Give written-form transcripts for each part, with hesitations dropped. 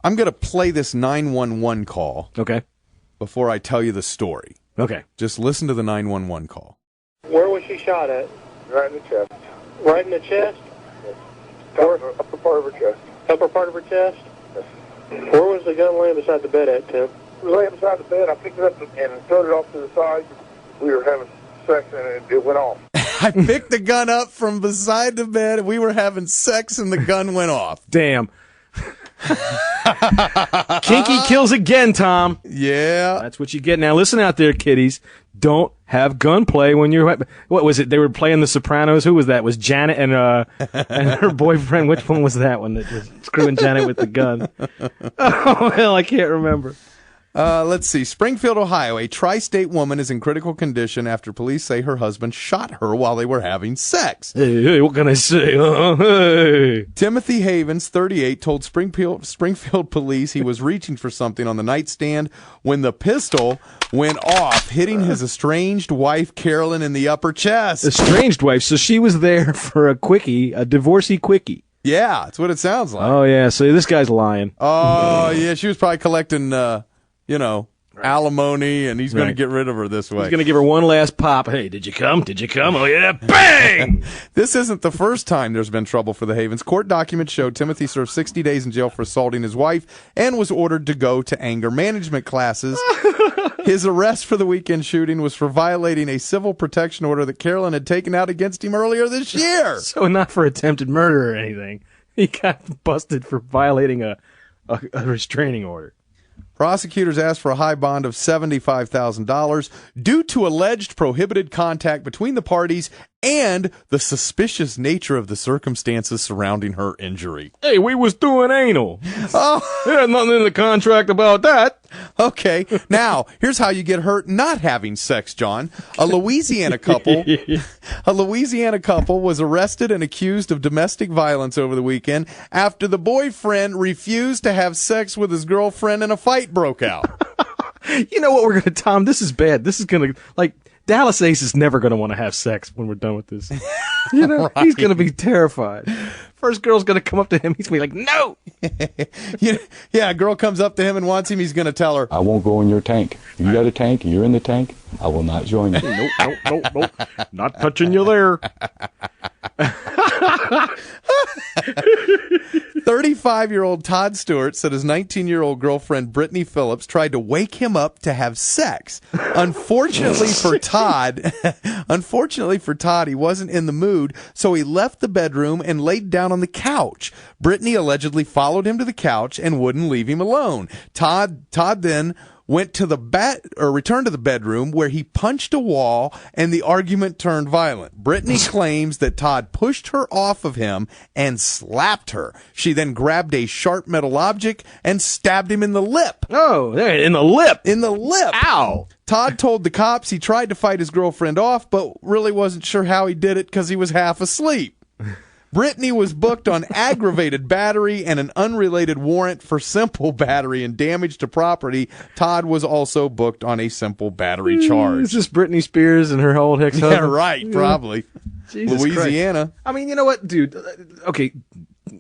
I'm going to play this 911 call. Okay. Before I tell you the story. Okay. Just listen to the 911 call. Where was she shot at? Right in the chest. Right in the chest? Yes. Upper part of her chest. Upper part of her chest? Yes. Where was the gun laying beside the bed at, Tim? It was laying beside the bed. I picked it up and threw it off to the side. We were having sex and it went off. I picked the gun up from beside the bed. We were having sex and the gun went off. Damn. Kinky kills again, Tom. Yeah. That's what you get. Now, listen out there, kiddies. Don't have gunplay when you're... What was it? They were playing The Sopranos. Who was that? Was Janet and her boyfriend? Which one was that one that was screwing Janet with the gun? Oh, hell, I can't remember. Let's see. Springfield, Ohio. A tri-state woman is in critical condition after police say her husband shot her while they were having sex. Hey, what can I say? Hey. Timothy Havens, 38, told Springfield police he was reaching for something on the nightstand when the pistol went off, hitting his estranged wife, Carolyn, in the upper chest. Estranged wife? So she was there for a quickie, a divorcee quickie. Yeah, that's what it sounds like. Oh, yeah. So this guy's lying. Oh, yeah. She was probably collecting... alimony, and he's going to get rid of her this way. He's going to give her one last pop. Hey, did you come? Did you come? Oh, yeah. Bang! This isn't the first time there's been trouble for the Havens. Court documents show Timothy served 60 days in jail for assaulting his wife and was ordered to go to anger management classes. His arrest for the weekend shooting was for violating a civil protection order that Carolyn had taken out against him earlier this year. So not for attempted murder or anything. He got busted for violating a restraining order. Prosecutors asked for a high bond of $75,000 due to alleged prohibited contact between the parties and the suspicious nature of the circumstances surrounding her injury. Hey, we was doing anal. Oh, There's nothing in the contract about that. Okay, now here's how you get hurt not having sex, John. A Louisiana couple was arrested and accused of domestic violence over the weekend after the boyfriend refused to have sex with his girlfriend and a fight broke out. You know what we're going to, Tom, this is bad. This is going to, like, Dallas Ace is never going to want to have sex when we're done with this. You know, right. He's going to be terrified. First girl's going to come up to him. He's going to be like, no. Yeah, a girl comes up to him and wants him. He's going to tell her, I won't go in your tank. If you got a tank and you're in the tank, I will not join you. Nope. Not touching you there. 35-year-old Todd Stewart said his 19-year-old girlfriend Brittany Phillips tried to wake him up to have sex. Unfortunately for Todd, he wasn't in the mood, so he left the bedroom and laid down on the couch. Brittany allegedly followed him to the couch and wouldn't leave him alone. Todd then returned to the bedroom where he punched a wall and the argument turned violent. Brittany claims that Todd pushed her off of him and slapped her. She then grabbed a sharp metal object and stabbed him in the lip. Oh, in the lip. In the lip. Ow. Todd told the cops he tried to fight his girlfriend off, but really wasn't sure how he did it because he was half asleep. Brittany was booked on aggravated battery and an unrelated warrant for simple battery and damage to property. Todd was also booked on a simple battery charge. Is this Britney Spears and her old ex-husband? Yeah, right, probably. Jesus Louisiana. Christ. I mean, you know what, dude? Okay,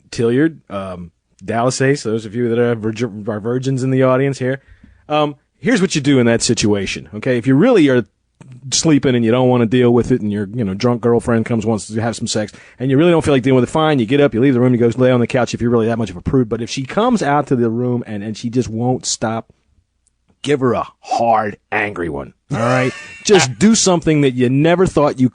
Tilliard, Dallas Ace, those of you that are virgins in the audience here, here's what you do in that situation, okay? If you really are sleeping and you don't want to deal with it and your drunk girlfriend wants to have some sex and you really don't feel like dealing with it, fine, you get up, you leave the room, you go lay on the couch if you're really that much of a prude. But if she comes out to the room and she just won't stop, give her a hard, angry one. All right? Just do something that you never thought you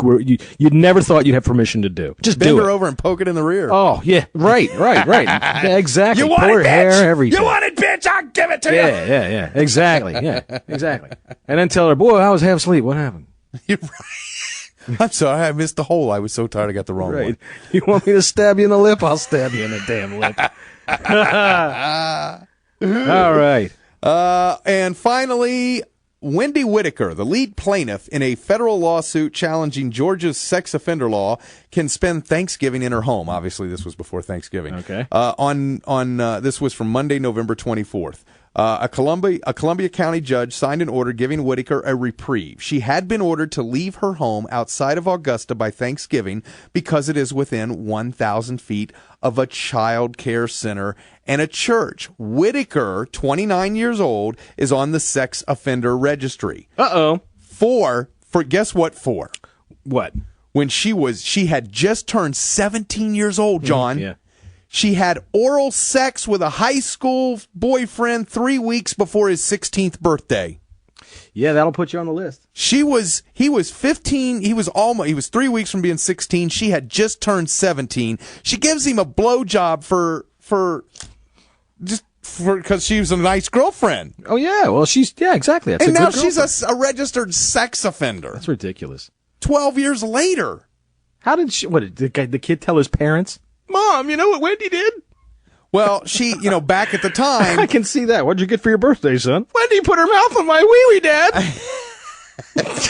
never thought you'd have permission to do. Just bend do her it. over and poke it in the rear. Oh, yeah. Right. Yeah, exactly. You want Pull it, her hair, bitch? everything. You want it, bitch? I'll give it to you. Yeah. Exactly. Yeah, exactly. And then tell her, boy, I was half asleep. What happened? You're right. I'm sorry, I missed the hole. I was so tired I got the wrong one. You want me to stab you in the lip? I'll stab you in the damn lip. All right. And finally, Wendy Whitaker, the lead plaintiff in a federal lawsuit challenging Georgia's sex offender law, can spend Thanksgiving in her home. Obviously, this was before Thanksgiving. Okay. This was from Monday, November 24th. A Columbia County judge signed an order giving Whitaker a reprieve. She had been ordered to leave her home outside of Augusta by Thanksgiving because it is within 1,000 feet of a child care center and a church. Whitaker, 29 years old, is on the sex offender registry. Uh-oh. For guess what for? What? When she had just turned 17 years old, John. Yeah. She had oral sex with a high school boyfriend 3 weeks before his 16th birthday. Yeah, that'll put you on the list. He was 15. He was 3 weeks from being 16. She had just turned 17. She gives him a blowjob because she was a nice girlfriend. Oh, yeah. Well, exactly. That's And a now good she's girlfriend. a registered sex offender. That's ridiculous. 12 years later. How did the kid tell his parents? Mom, you know what Wendy did? Well, she, back at the time. I can see that. What'd you get for your birthday, son? Wendy put her mouth on my wee-wee, Dad.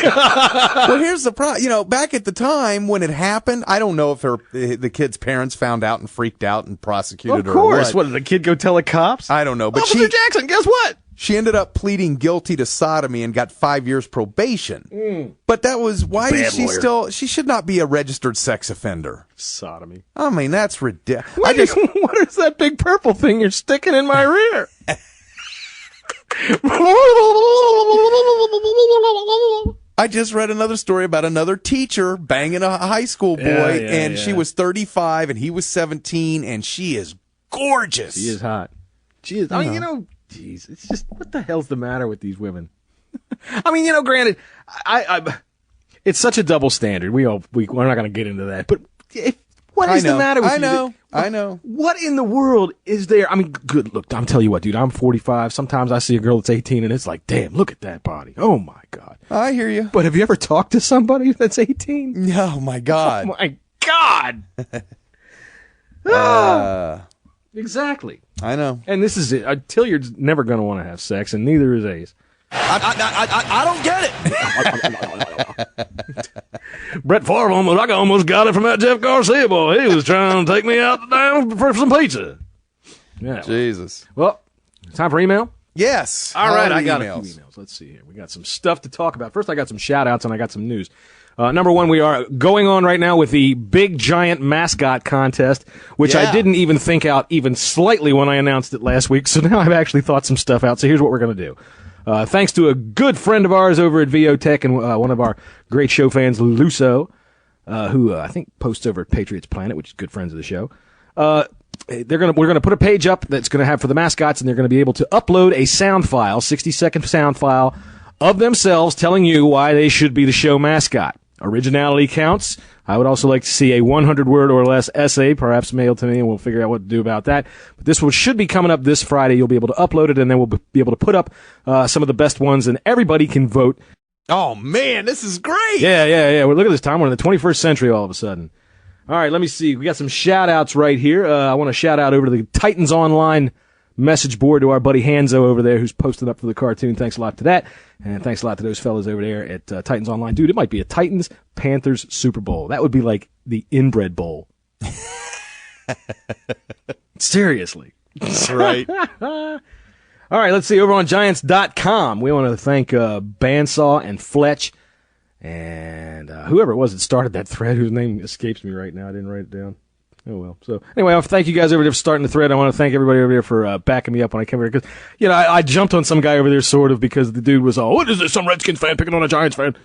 Well, here's the problem. Back at the time when it happened, I don't know if the kid's parents found out and freaked out and prosecuted her. Of course. Or What, did the kid go tell the cops? I don't know. But Officer Jackson, guess what? She ended up pleading guilty to sodomy and got 5 years probation. But that was, why is she lawyer. she should not be a registered sex offender. Sodomy. I mean, that's ridiculous. What is that big purple thing you're sticking in my rear? I just read another story about another teacher banging a high school boy, and she was 35 and he was 17, and she is gorgeous. She is hot. She is. I mean, geez, it's just, what the hell's the matter with these women? I mean, granted, it's such a double standard. We're not going to get into that, but what is the matter with you? I know. What in the world is there? I mean, good. Look, I'm telling you what, dude. I'm 45. Sometimes I see a girl that's 18, and it's like, damn, look at that body. Oh my God. I hear you. But have you ever talked to somebody that's 18? Oh my God. Oh my God. Exactly. I know. And this is it. Tilliard's never going to want to have sex, and neither is Ace. I don't get it. Brett Favre almost got it from that Jeff Garcia boy. He was trying to take me out down for some pizza. Yeah. Jesus. Well, time for email? Yes. All right, I got emails. a few emails. Let's see here. We got some stuff to talk about. First, I got some shout-outs, and I got some news. Number one, we are going on right now with the Big Giant Mascot Contest, which I didn't even think out even slightly when I announced it last week, so now I've actually thought some stuff out. So here's what we're going to do. Thanks to a good friend of ours over at VOTech and one of our great show fans, Luso, who I think posts over at Patriots Planet, which is good friends of the show. We're gonna put a page up that's gonna have for the mascots, and they're gonna be able to upload a sound file, 60-second sound file of themselves telling you why they should be the show mascot. Originality counts. I would also like to see a 100-word or less essay, perhaps mailed to me, and we'll figure out what to do about that. But this one should be coming up this Friday. You'll be able to upload it, and then we'll be able to put up some of the best ones, and everybody can vote. Oh, man, this is great. Yeah. Well, look at this time. We're in the 21st century all of a sudden. All right, let me see. We got some shout-outs right here. I want to shout out over to the Titans Online message board to our buddy Hanzo over there who's posted up for the cartoon. Thanks a lot to that. And thanks a lot to those fellas over there at Titans Online. Dude, it might be a Titans-Panthers Super Bowl. That would be like the Inbred Bowl. Seriously. That's right. All right, let's see. Over on Giants.com, we want to thank Bandsaw and Fletch and whoever it was that started that thread, whose name escapes me right now. I didn't write it down. Oh, well. So, anyway, I'll thank you guys over there for starting the thread. I want to thank everybody over there for backing me up when I came over here. Because, I jumped on some guy over there sort of because the dude was all, what is this, some Redskins fan picking on a Giants fan?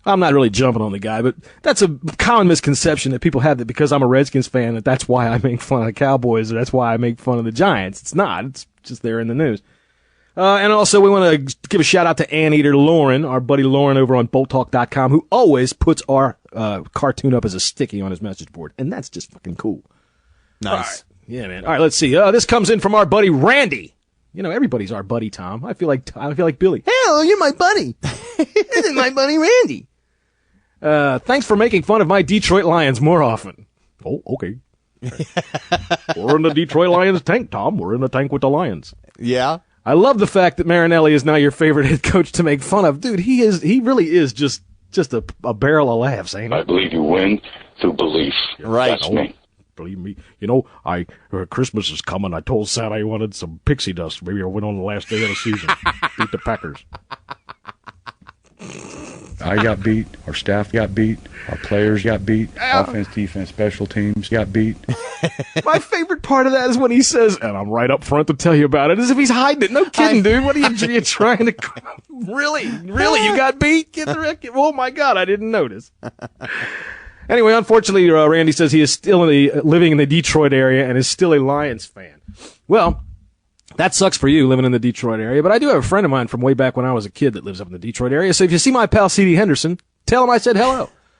I'm not really jumping on the guy, but that's a common misconception that people have, that because I'm a Redskins fan, that's why I make fun of the Cowboys, or that's why I make fun of the Giants. It's not. It's just there in the news. And also, we want to give a shout-out to Anteater Lauren, our buddy Lauren over on BoltTalk.com, who always puts our cartoon up as a sticky on his message board. And that's just fucking cool. Nice. Right. Yeah, man. All right, let's see. This comes in from our buddy Randy. Everybody's our buddy, Tom. I feel like Billy. Hell, you're my buddy. This is my buddy Randy. Thanks for making fun of my Detroit Lions more often. Oh, okay. We're in the Detroit Lions tank, Tom. We're in the tank with the Lions. Yeah. I love the fact that Marinelli is now your favorite head coach to make fun of. Dude, he really is just a barrel of laughs, ain't he? I believe you win through belief. Right. That's me. believe me. You know, Christmas is coming. I told Santa I wanted some pixie dust. Maybe I went on the last day of the season. Beat the Packers. I got beat. Our staff got beat. Our players got beat. Offense, defense, special teams got beat. My favorite part of that is when he says, and I'm right up front to tell you about it, as if he's hiding it. No kidding, dude. What are you trying to... Really? You got beat? Get the record. Oh, my God, I didn't notice. Anyway, unfortunately, Randy says he is still living in the Detroit area and is still a Lions fan. Well, that sucks for you living in the Detroit area, but I do have a friend of mine from way back when I was a kid that lives up in the Detroit area. So if you see my pal C.D. Henderson, tell him I said hello.